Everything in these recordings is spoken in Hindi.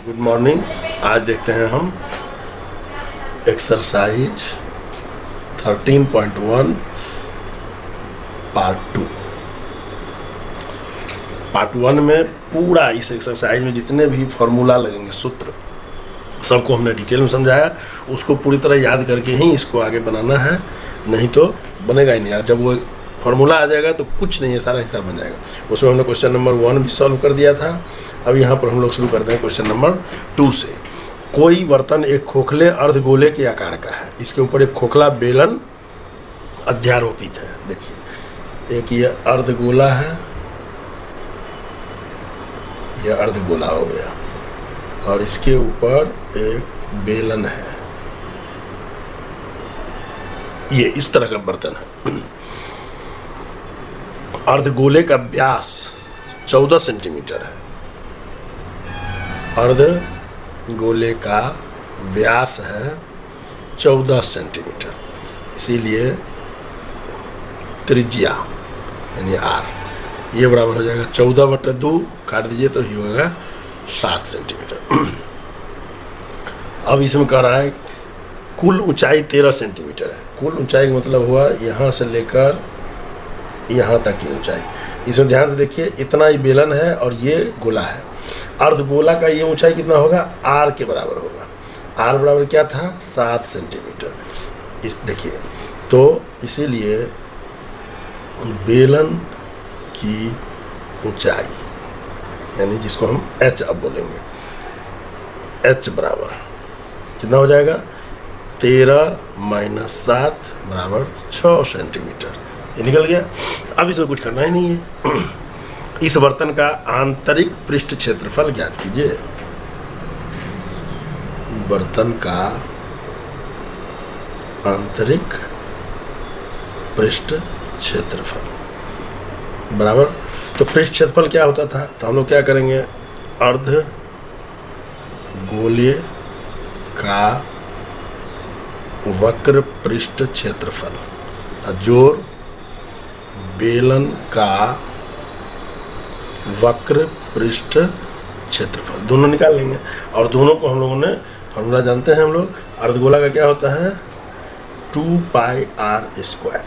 Good morning. आज देखते हैं हम एक्सरसाइज 13.1 पार्ट 2। पार्ट 1 में पूरा इस एक्सरसाइज में जितने भी फॉर्मूला लगेंगे, सूत्र, सबको हमने डिटेल में समझाया। उसको पूरी तरह याद करके ही इसको आगे बनाना है, नहीं तो बनेगा ही नहीं। और जब वो फॉर्मूला आ जाएगा तो कुछ नहीं है, सारा हिसाब बन जाएगा। उसमें हमने क्वेश्चन नंबर 1 भी सॉल्व कर दिया था। अब यहाँ पर हम लोग शुरू करते हैं क्वेश्चन नंबर 2 से। कोई बर्तन एक खोखले अर्धगोले के आकार का है, इसके ऊपर एक खोखला बेलन अध्यारोपित है। देखिए, एक ये अर्धगोला है, यह अर्धगोला हो गया, और इसके ऊपर एक बेलन है। ये इस तरह का बर्तन है। अर्धगोले का व्यास 14 सेंटीमीटर है। अर्धगोले का व्यास है 14 सेंटीमीटर, इसीलिए त्रिज्या यानी आर ये बराबर हो जाएगा 14/2, काट दीजिए तो ये होगा 7 सेंटीमीटर। अब इसमें कह रहा है कुल ऊंचाई 13 सेंटीमीटर है। कुल ऊंचाई का मतलब हुआ यहाँ से लेकर यहाँ तक की ऊंचाई। इसमें ध्यान से देखिए, इतना ही बेलन है और ये गोला है। अर्धगोला का ये ऊंचाई कितना होगा? आर के बराबर होगा। आर बराबर क्या था? 7 सेंटीमीटर। इस देखिए, तो इसीलिए बेलन की ऊंचाई यानी जिसको हम एच अब बोलेंगे, एच बराबर कितना हो जाएगा? 13 - 7 बराबर 6 सेंटीमीटर। ये निकल गया। अब इसमें कुछ करना ही नहीं है। इस बर्तन का आंतरिक पृष्ठ क्षेत्रफल ज्ञात कीजिए। बर्तन का आंतरिक पृष्ठ क्षेत्रफल बराबर, तो पृष्ठ क्षेत्रफल क्या होता था? तो हम लोग क्या करेंगे? अर्ध गोले का वक्र पृष्ठ क्षेत्रफल जोड़ बेलन का वक्र पृष्ठ क्षेत्रफल, दोनों निकाल लेंगे। और दोनों को हम लोगों ने फॉर्मूला जानते हैं। हम लोग अर्धगोला का क्या होता है? 2πr²,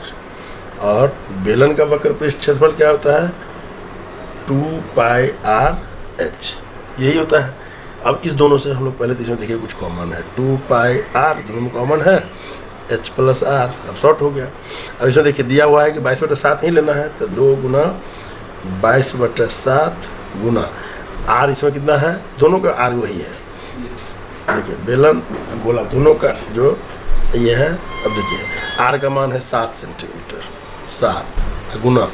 और बेलन का वक्र पृष्ठ क्षेत्रफल क्या होता है? 2πrh, यही होता है। अब इस दोनों से हम लोग पहले तो इसमें देखिए कुछ कॉमन है। 2πr दोनों में कॉमन है, h + r, अब शॉर्ट हो गया। अब इसमें देखिए दिया हुआ है कि 22/7 ही लेना है, तो 2 गुना 22/7 गुना r, इसमें कितना है? दोनों का r वही है। देखिए बेलन गोला दोनों का जो ये है। अब देखिए r का मान है 7 सेंटीमीटर, 7 गुना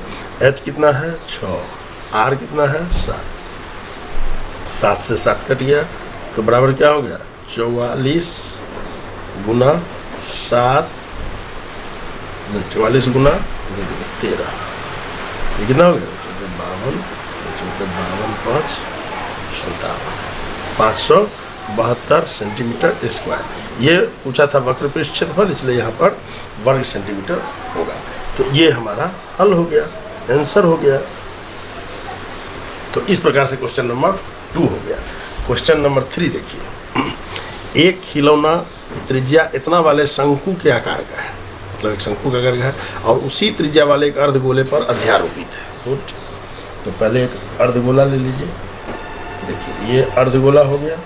h कितना है? 6, r कितना है? 7। 7 से 7 कट गया तो बराबर क्या हो गया? 44 गुना 7, 44 गुना 13, ये कितना हो गया? 52, 5 57, 572 सेंटीमीटर स्क्वायर। ये पूछा था वक्र पृष्ठ क्षेत्रफल, इसलिए यहाँ पर वर्ग सेंटीमीटर होगा। तो ये हमारा हल हो गया, आंसर हो गया। तो इस प्रकार से क्वेश्चन नंबर 2 हो गया। क्वेश्चन नंबर 3 देखिए। एक खिलौना त्रिज्या इतना वाले शंकु के आकार का है, मतलब एक शंकु का आकार का है, और उसी त्रिज्या वाले एक अर्धगोले पर अध्यारोपित है। गुड। तो पहले एक अर्धगोला ले लीजिए। देखिए ये अर्धगोला हो गया,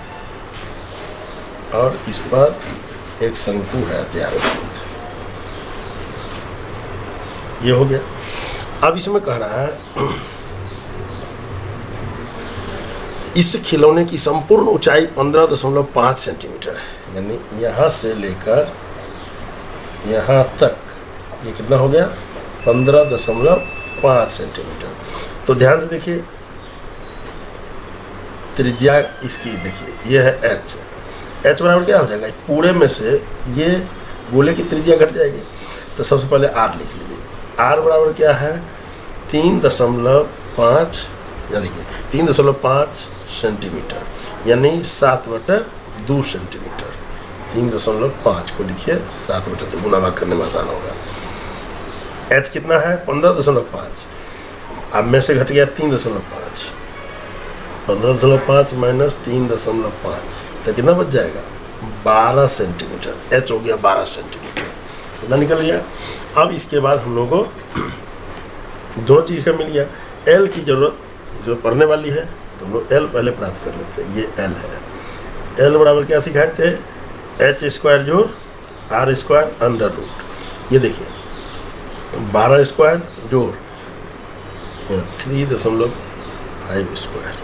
और इस पर एक शंकु है अध्यारोपित, ये हो गया। अब इसमें कह रहा है इस खिलौने की संपूर्ण ऊंचाई 15.5 सेंटीमीटर है, यानी यहाँ से लेकर यहाँ तक ये कितना हो गया? 15.5 सेंटीमीटर। तो ध्यान से देखिए, त्रिज्या इसकी देखिए ये है h। h बराबर क्या हो जाएगा? पूरे में से ये गोले की त्रिज्या घट जाएगी। तो सबसे पहले r लिख लीजिए। r बराबर क्या है? 3.5, या देखिए 3.5 सेंटीमीटर, यानी 7/2 सेंटीमीटर। 3.5 को लिखिए 7/2, गुना भाग करने में आसान होगा। h कितना है? 15.5, अब में से घट गया 3.5, 15.5 माइनस 3.5 तो कितना बच जाएगा? 12 सेंटीमीटर। h हो गया 12 सेंटीमीटर, कितना निकल गया। अब इसके बाद हम लोग को दो चीज़ का मिल गया। l की ज़रूरत इसमें पढ़ने वाली है, तो हम लोग l पहले प्राप्त कर लेते हैं। ये l है। l बराबर क्या सिखाए थे? h स्क्वायर जोड़ r स्क्वायर अंडर रूट। ये देखिए 12 स्क्वायर जोड़ 3.5 स्क्वायर,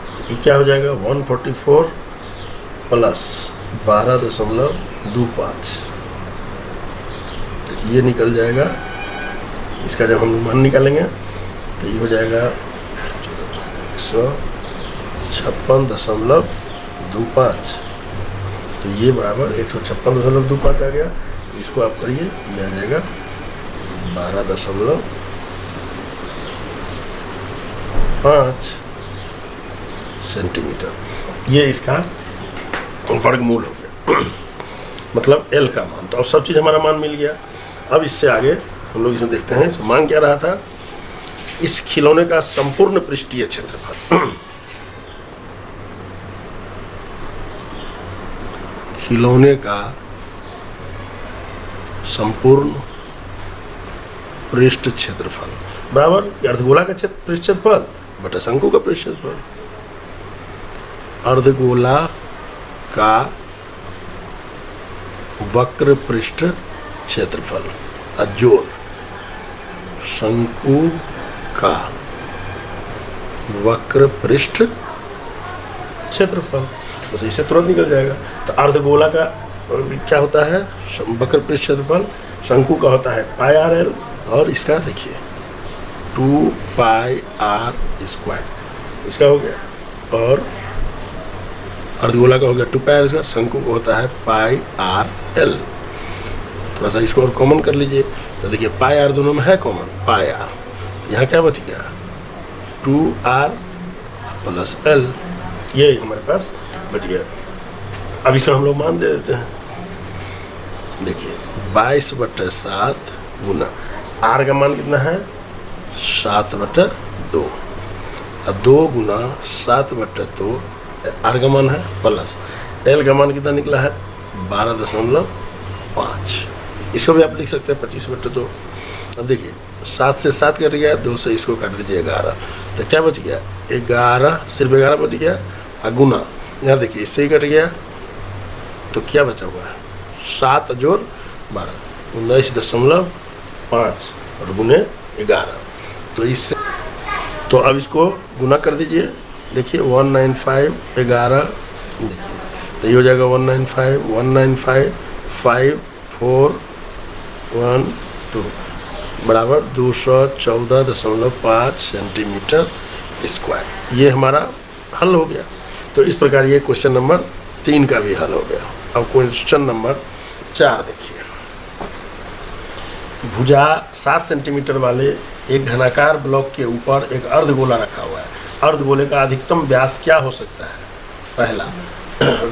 तो ये क्या हो जाएगा? 144 प्लस 12.25, तो ये निकल जाएगा। इसका जब हम मान निकालेंगे तो ये हो जाएगा 156.25, तो ये बराबर 156.25 आ गया। इसको आप करिए, ये आ जाएगा 12.5 सेंटीमीटर। ये इसका वर्गमूल हो गया, मतलब l का मान। तो अब सब चीज़ हमारा मान मिल गया। अब इससे आगे हम लोग इसमें देखते हैं इसमें मान क्या रहा था। इस खिलौने का संपूर्ण पृष्ठीय क्षेत्रफल, खिलौने का संपूर्ण पृष्ठ क्षेत्रफल बराबर अर्धगोला का पृष्ठ क्षेत्रफल बटा शंकु का पृष्ठ क्षेत्रफल। अर्धगोला का वक्र पृष्ठ क्षेत्रफल जोड़ शंकु का वक्र पृष्ठ क्षेत्रफल, बस इससे तुरंत निकल जाएगा। तो अर्धगोला का क्या होता है? वक्र पृष्ठ क्षेत्रफल। शंकु का होता है पाई आर एल, और इसका देखिए 2 पाई आर स्क्वायर, इसका हो गया। और अर्धगोला का हो गया 2 पाई आर स्क्वायर। शंकु का होता है पाई आर एल। थोड़ा सा इसको और कॉमन कर लीजिए, तो देखिए पाई आर दोनों में है कॉमन, पाई आर। यहाँ क्या बच गया? 2r प्लस l, ये हमारे पास बच गया। अब इसमें हम लोग मान दे देते हैं। देखिए 22/7 गुना r का मान कितना है? 7/2, और 2 गुना 7/2 r का मान है, प्लस l का मान कितना निकला है? 12.5। इसको भी आप लिख सकते हैं 25/2। अब देखिए 7 से 7 कट गया, 2 से इसको काट दीजिए 11, तो क्या बच गया? 11, सिर्फ 11 बच गया। और गुना यहाँ देखिए इससे ही कट गया, तो क्या बचा हुआ है? 7 जोड़ 12, 19.5 और गुने 11, तो इससे तो अब इसको गुना कर दीजिए। देखिए 195 11, देखिए तो ये हो जाएगा 195 बराबर 214.5 सेंटीमीटर स्क्वायर। ये हमारा हल हो गया। तो इस प्रकार ये क्वेश्चन नंबर 3 का भी हल हो गया। अब क्वेश्चन नंबर 4 देखिए। भुजा 7 सेंटीमीटर वाले एक घनाकार ब्लॉक के ऊपर एक अर्धगोला रखा हुआ है। अर्धगोले का अधिकतम व्यास क्या हो सकता है? पहला।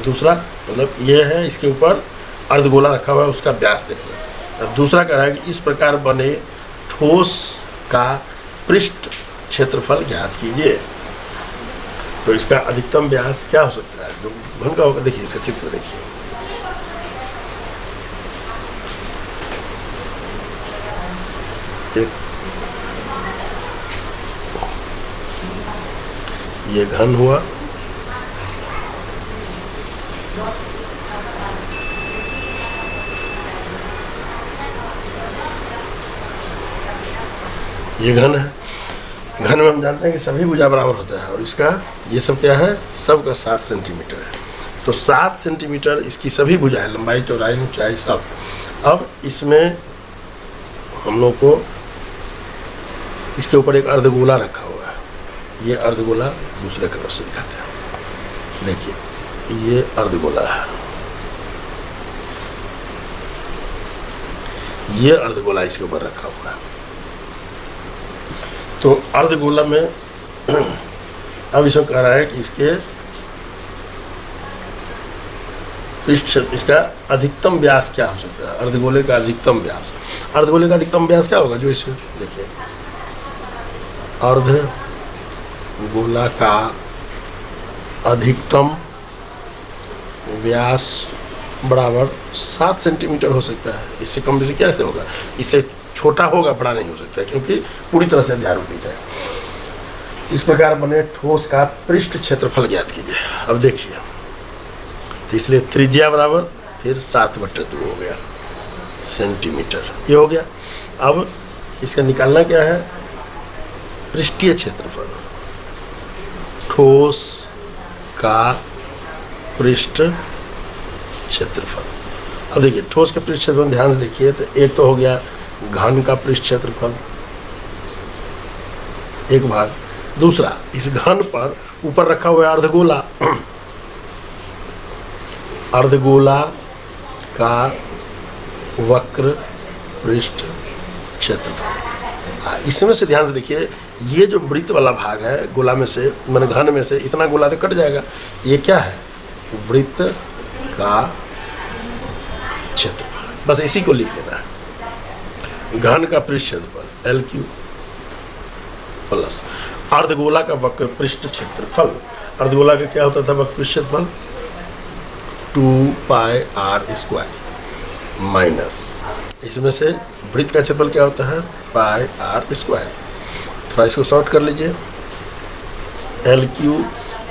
दूसरा मतलब ये है, इसके ऊपर अर्धगोला रखा हुआ है, उसका व्यास देखना। दूसरा कह रहा है कि इस प्रकार बने ठोस का पृष्ठ क्षेत्रफल ज्ञात कीजिए। तो इसका अधिकतम व्यास क्या हो सकता है? जो घन का होगा, देखिए इसका चित्र देखिए। ये घन हुआ, ये घन है। घन में हम जानते हैं कि सभी भुजा बराबर होता है, और इसका ये सब क्या है? सब का 7 सेंटीमीटर है। तो 7 सेंटीमीटर इसकी सभी भुजाएं, लंबाई चौड़ाई ऊंचाई सब। अब इसमें हम लोग को इसके ऊपर एक अर्धगोला रखा हुआ है। ये अर्धगोला दूसरे कलर से दिखाते हैं। देखिए ये अर्धगोला है, ये अर्धगोला इसके ऊपर रखा हुआ है। तो अर्धगोला में अब इसमें कह रहा है कि इसके पृष्ठ, इसका अधिकतम व्यास क्या हो सकता है? अर्धगोले का अधिकतम व्यास। अर्धगोले का अधिकतम व्यास क्या होगा? जो इसमें देखिए गोला का अधिकतम व्यास बराबर 7 सेंटीमीटर हो सकता है। इससे कम बेसी कैसे होगा? इससे छोटा होगा, बड़ा नहीं हो सकता, क्योंकि पूरी तरह से अध्यारोपित है। इस प्रकार बने ठोस का पृष्ठ क्षेत्रफल ज्ञात कीजिए। अब देखिए, तो इसलिए त्रिज्या बराबर फिर 7/2 हो गया सेंटीमीटर, ये हो गया। अब इसका निकालना क्या है? पृष्ठीय क्षेत्रफल, ठोस का पृष्ठ क्षेत्रफल। अब देखिए, ठोस के पृष्ठ क्षेत्रफल ध्यान से देखिए, तो एक तो हो गया घन का पृष्ठ क्षेत्रफल, एक भाग। दूसरा, इस घन पर ऊपर रखा हुआ है अर्धगोला, अर्धगोला का वक्र पृष्ठ क्षेत्रफल। इसमें से ध्यान से देखिए, ये जो वृत्त वाला भाग है गोला में से, मैंने घन में से इतना गोला तो कट जाएगा। ये क्या है? वृत्त का क्षेत्रफल। बस इसी को लिख देना है। घन का पृष्ठ क्षेत्रफल LQ प्लस अर्धगोला का वक्र पृष्ठ क्षेत्रफल। अर्धगोला का क्या होता था वक्र पृष्ठ क्षेत्रफल? 2πr² माइनस, इसमें से वृत्त का क्षेत्रफल क्या होता है? πr²। थोड़ा इसको शॉर्ट कर लीजिए, LQ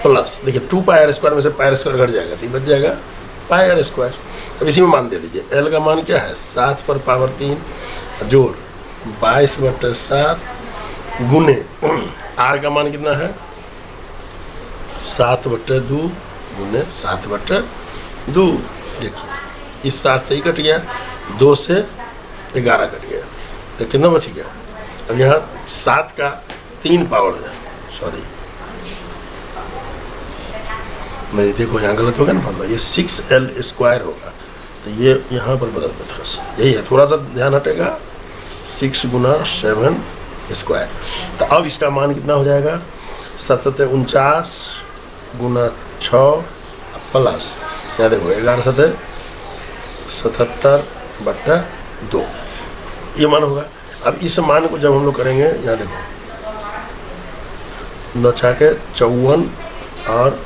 प्लस, देखिए 2πr² में से πr² घट जाएगा तो बच जाएगा πr²। अब इसी में मान दे लीजिए, L का मान क्या है? 7 पर पावर 3 जोड़ 22/7 गुने R का मान कितना है? 7/2 गुने 7/2। देखिए, इस 7 से ही कट गया, 2 से 11 कट गया, तो कितना बच गया? अब यहाँ 7 का 3 पावर है, सॉरी नहीं, देखो यहाँ गलत हो गया ना फॉर्मूला, ये 6L² होगा, तो ये यहाँ पर बदल दो थोड़ा सा, यही है, थोड़ा सा ध्यान हटेगा। 6 गुना 7² तो अब इसका मान कितना हो जाएगा? 7×7 = 49 गुना 6 प्लस, यहाँ देखो 11×7 77/2, ये मान होगा। अब इस मान को जब हम लोग करेंगे, यहाँ देखो 9 × 54 और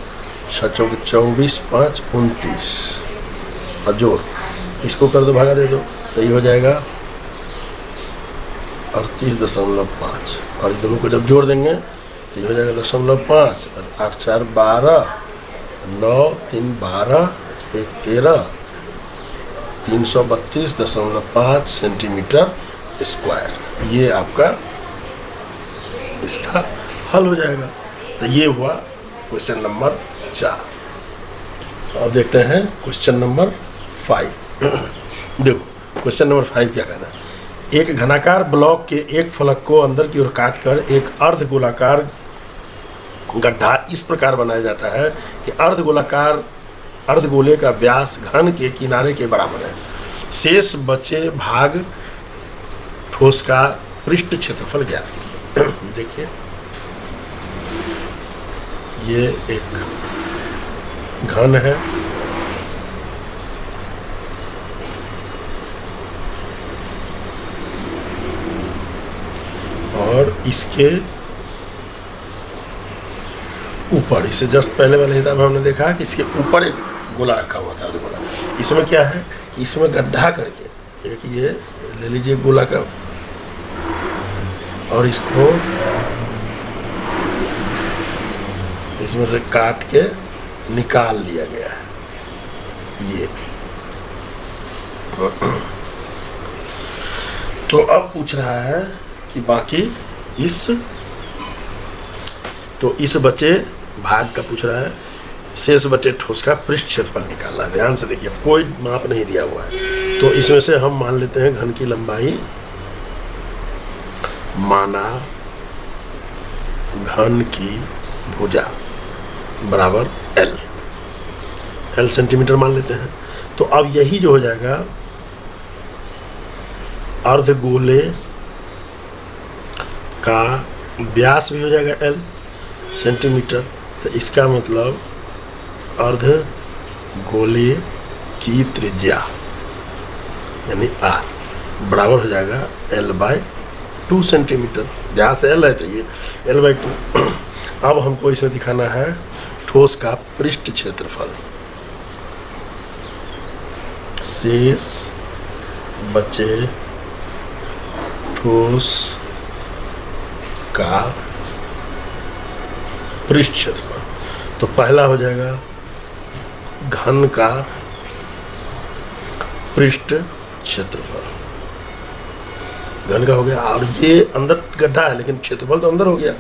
6 × 24 5 29 और जोड़, इसको कर दो, भागा दे दो, तो ये हो जाएगा 38.5 और इस दोनों को जब जोड़ देंगे तो ये हो जाएगा 0.5 और 8 × 4 12 9 3 12 1 13 332.5 सेंटीमीटर स्क्वायर। ये आपका इसका हल हो जाएगा। तो ये हुआ क्वेश्चन नंबर 4। अब देखते हैं क्वेश्चन नंबर 5। देखो क्वेश्चन नंबर 5 क्या कहता है? एक घनाकार ब्लॉक के एक फलक को अंदर की ओर काटकर एक अर्ध गोलाकार गड्ढा इस प्रकार बनाया जाता है कि अर्धगोले का व्यास घन के किनारे के बराबर है। शेष बचे भाग ठोस का पृष्ठ क्षेत्रफल ज्ञात कीजिए। देखिए, ये एक घन है, और इसके ऊपर, इससे जस्ट पहले वाले हिसाब में हमने देखा कि इसके ऊपर एक गोला रखा हुआ था, गोला। इसमें क्या है कि इसमें गड्ढा करके एक ये ले लीजिए गोला का, और इसको इसमें से काट के निकाल लिया गया है ये। तो अब पूछ रहा है कि बाकी इस बचे भाग का पूछ रहा है, शेष बचे ठोस का पृष्ठ क्षेत्रफल निकालना है। ध्यान से देखिए, कोई माप नहीं दिया हुआ है, तो इसमें से हम मान लेते हैं घन की लंबाई माना घन की भुजा बराबर L सेंटीमीटर मान लेते हैं। तो अब यही जो हो जाएगा अर्धगोले का व्यास भी हो जाएगा L सेंटीमीटर। तो इसका मतलब अर्धगोले की त्रिज्या यानी R बराबर हो जाएगा L/2 सेंटीमीटर। जहाँ से L है तो ये L/2। अब हमको इसे दिखाना है ठोस का पृष्ठ क्षेत्रफल। शेष बचे ठोस का पृष्ठ क्षेत्रफल। तो पहला हो जाएगा घन का पृष्ठ क्षेत्रफल, घन का हो गया, और ये अंदर गड्ढा है लेकिन क्षेत्रफल तो अंदर हो गया,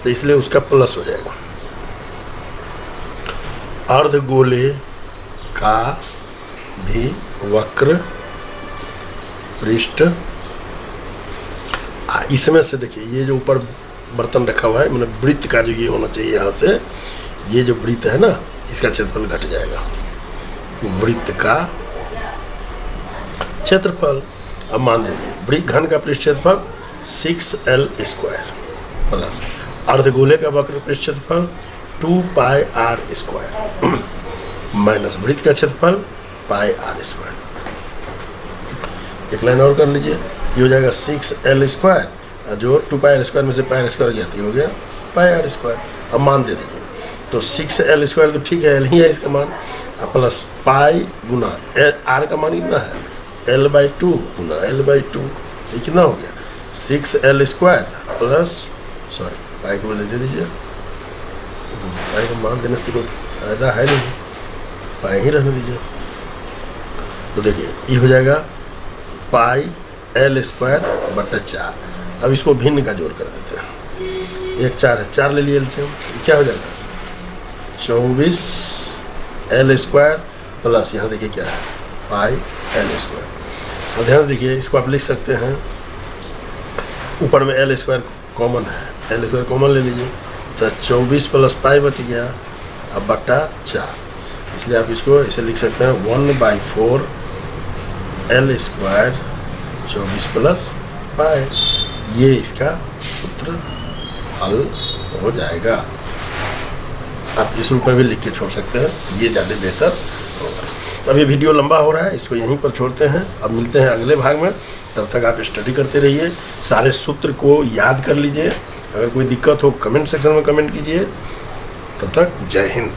तो इसलिए उसका प्लस हो जाएगा। अर्धगोले का भी वक्र पृष्ठ, इसमें से देखिए ये जो ऊपर बर्तन रखा हुआ है, मतलब वृत्त का जो ये होना चाहिए, यहाँ से ये जो वृत्त है ना, इसका क्षेत्रफल घट जाएगा। वृत्त का क्षेत्रफल, अब मान लीजिए घन का पृष्ठ क्षेत्रफल 6l स्क्वायर प्लस अर्धगोले का वक्र पृष्ठ क्षेत्रफल 2πr स्क्वायर माइनस वृत्त का क्षेत्रफल πr स्क्वायर। एक लाइन और कर लीजिए, ये हो जाएगा 6l स्क्वायर, जो 2πr स्क्वायर में से पायर स्क्वायर गया तो हो गया πr स्क्वायर। अब मान दे दीजिए, तो 6l स्क्वायर तो ठीक है, l ही है इसका मान, प्लस पाई गुना r का मान कितना है l/2 गुना l/2, ये कितना हो गया 6l स्क्वायर प्लस, सॉरी पाई को पहले दे दीजिए, पाई का मान देने से कोई फायदा है नहीं, पाई ही रहने दीजिए। तो देखिए ये हो जाएगा पाई l स्क्वायर बटा 4। अब इसको भिन्न का जोड़ कर देते हैं, 1 4 है, 4 ले लिए एलसीएम, क्या हो जाएगा 24l स्क्वायर प्लस यहाँ देखिए क्या है पाई l स्क्वायर। और ध्यान से देखिए, इसको आप लिख सकते हैं, ऊपर में l स्क्वायर कॉमन है, l स्क्वायर कॉमन ले लीजिए, तो 24 प्लस पाई बच गया, अब बटा 4, इसलिए आप इसको ऐसे लिख सकते हैं 1/4 l स्क्वायर 24 प्लस पाई, ये इसका सूत्र हल हो जाएगा। आप इस रूप में भी लिख के छोड़ सकते हैं, ये ज़्यादा बेहतर होगा। अब ये वीडियो लंबा हो रहा है, इसको यहीं पर छोड़ते हैं, अब मिलते हैं अगले भाग में। तब तक आप स्टडी करते रहिए, सारे सूत्र को याद कर लीजिए, अगर कोई दिक्कत हो कमेंट सेक्शन में कमेंट कीजिए। तब तक जय हिंद।